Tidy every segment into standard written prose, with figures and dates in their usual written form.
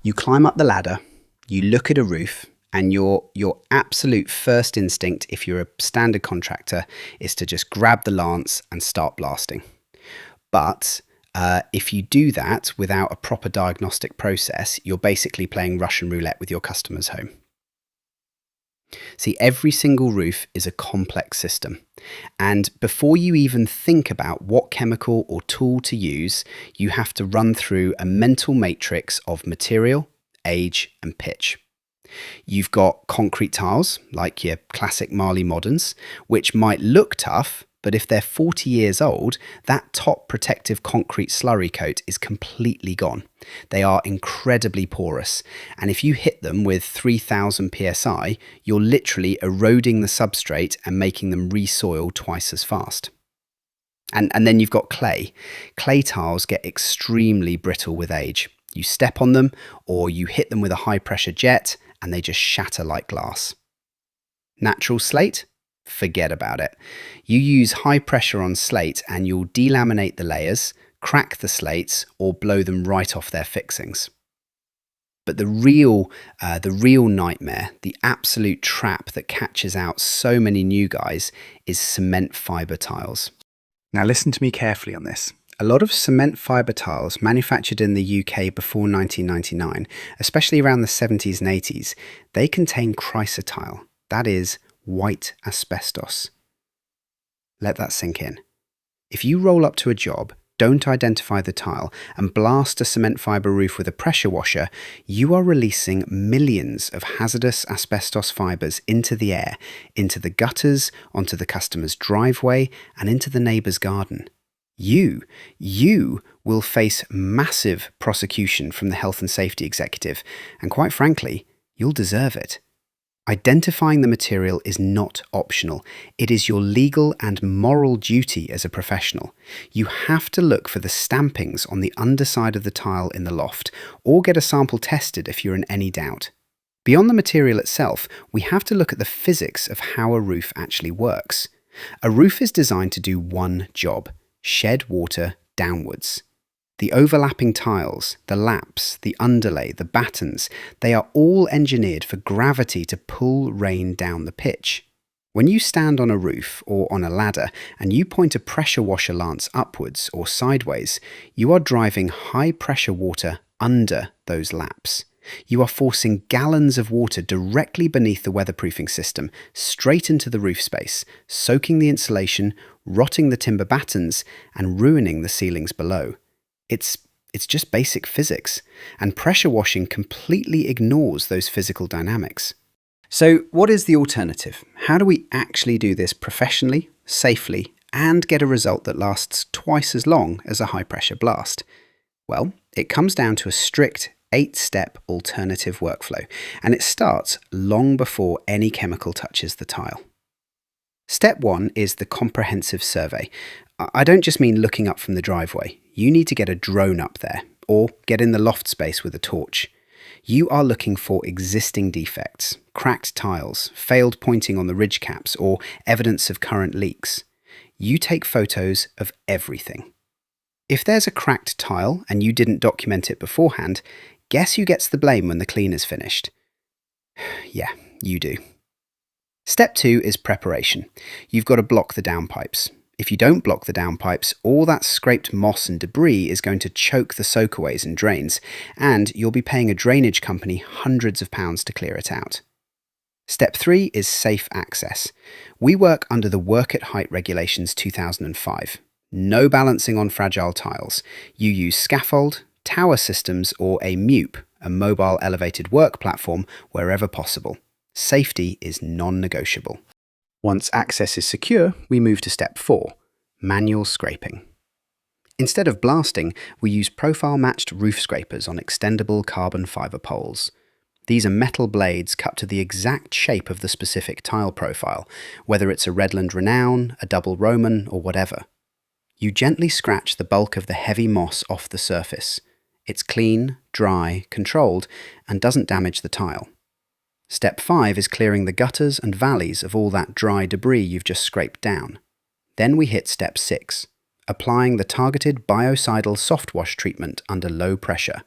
You climb up the ladder, you look at a roof, and your absolute first instinct, if you're a standard contractor, is to just grab the lance and start blasting. But if you do that without a proper diagnostic process, you're basically playing Russian roulette with your customer's home. See, every single roof is a complex system. And before you even think about what chemical or tool to use, you have to run through a mental matrix of material, age, and pitch. You've got concrete tiles, like your classic Marley Moderns, which might look tough, but if they're 40 years old, that top protective concrete slurry coat is completely gone. They are incredibly porous, and if you hit them with 3000 psi, you're literally eroding the substrate and making them resoil twice as fast. And then you've got clay. Clay tiles get extremely brittle with age. You step on them, or you hit them with a high-pressure jet, and they just shatter like glass. Natural slate? Forget about it. You use high pressure on slate and you'll delaminate the layers, crack the slates, or blow them right off their fixings. But the real nightmare, the absolute trap that catches out so many new guys, is cement fibre tiles. Now listen to me carefully on this. A lot of cement fibre tiles manufactured in the UK before 1999, especially around the 70s and 80s, they contain chrysotile, that is, white asbestos. Let that sink in. If you roll up to a job, don't identify the tile, and blast a cement fibre roof with a pressure washer, you are releasing millions of hazardous asbestos fibres into the air, into the gutters, onto the customer's driveway, and into the neighbour's garden. You will face massive prosecution from the health and safety executive, and quite frankly, you'll deserve it. Identifying the material is not optional. It is your legal and moral duty as a professional. You have to look for the stampings on the underside of the tile in the loft, or get a sample tested if you're in any doubt. Beyond the material itself, we have to look at the physics of how a roof actually works. A roof is designed to do one job: shed water downwards. The overlapping tiles, the laps, the underlay, the battens, they are all engineered for gravity to pull rain down the pitch. When you stand on a roof or on a ladder and you point a pressure washer lance upwards or sideways, you are driving high pressure water under those laps. You are forcing gallons of water directly beneath the weatherproofing system, straight into the roof space, soaking the insulation, rotting the timber battens, and ruining the ceilings below. It's just basic physics, and pressure washing completely ignores those physical dynamics. So what is the alternative? How do we actually do this professionally, safely, and get a result that lasts twice as long as a high-pressure blast? Well, it comes down to a strict 8-step alternative workflow, and it starts long before any chemical touches the tile. Step 1 is the comprehensive survey. I don't just mean looking up from the driveway. You need to get a drone up there, or get in the loft space with a torch. You are looking for existing defects, cracked tiles, failed pointing on the ridge caps, or evidence of current leaks. You take photos of everything. If there's a cracked tile and you didn't document it beforehand, guess who gets the blame when the clean is finished? Yeah, you do. Step 2 is preparation. You've got to block the downpipes. If you don't block the downpipes, all that scraped moss and debris is going to choke the soakaways and drains, and you'll be paying a drainage company hundreds of pounds to clear it out. Step 3 is safe access. We work under the Work at Height Regulations 2005. No balancing on fragile tiles. You use scaffold, tower systems, or a MEWP, a mobile elevated work platform, wherever possible. Safety is non-negotiable. Once access is secure, we move to step 4, manual scraping. Instead of blasting, we use profile-matched roof scrapers on extendable carbon fibre poles. These are metal blades cut to the exact shape of the specific tile profile, whether it's a Redland Renown, a double Roman, or whatever. You gently scratch the bulk of the heavy moss off the surface. It's clean, dry, controlled, and doesn't damage the tile. Step 5 is clearing the gutters and valleys of all that dry debris you've just scraped down. Then we hit step 6, applying the targeted biocidal SoftWash treatment under low pressure.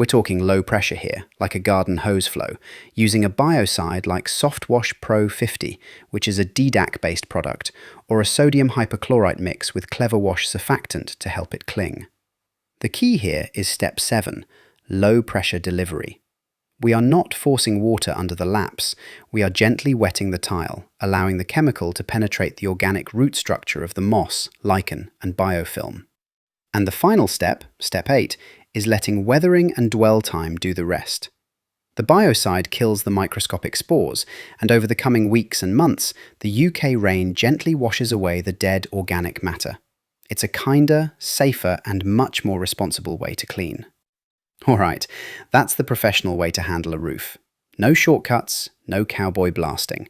We're talking low pressure here, like a garden hose flow, using a biocide like SoftWash Pro 50, which is a DDAC-based product, or a sodium hypochlorite mix with CleverWash surfactant to help it cling. The key here is step 7, low pressure delivery. We are not forcing water under the laps, we are gently wetting the tile, allowing the chemical to penetrate the organic root structure of the moss, lichen, and biofilm. And the final step, step 8, is letting weathering and dwell time do the rest. The biocide kills the microscopic spores, and over the coming weeks and months, the UK rain gently washes away the dead organic matter. It's a kinder, safer, and much more responsible way to clean. Alright, that's the professional way to handle a roof. No shortcuts, no cowboy blasting.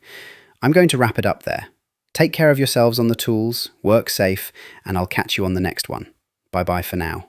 I'm going to wrap it up there. Take care of yourselves on the tools, work safe, and I'll catch you on the next one. Bye-bye for now.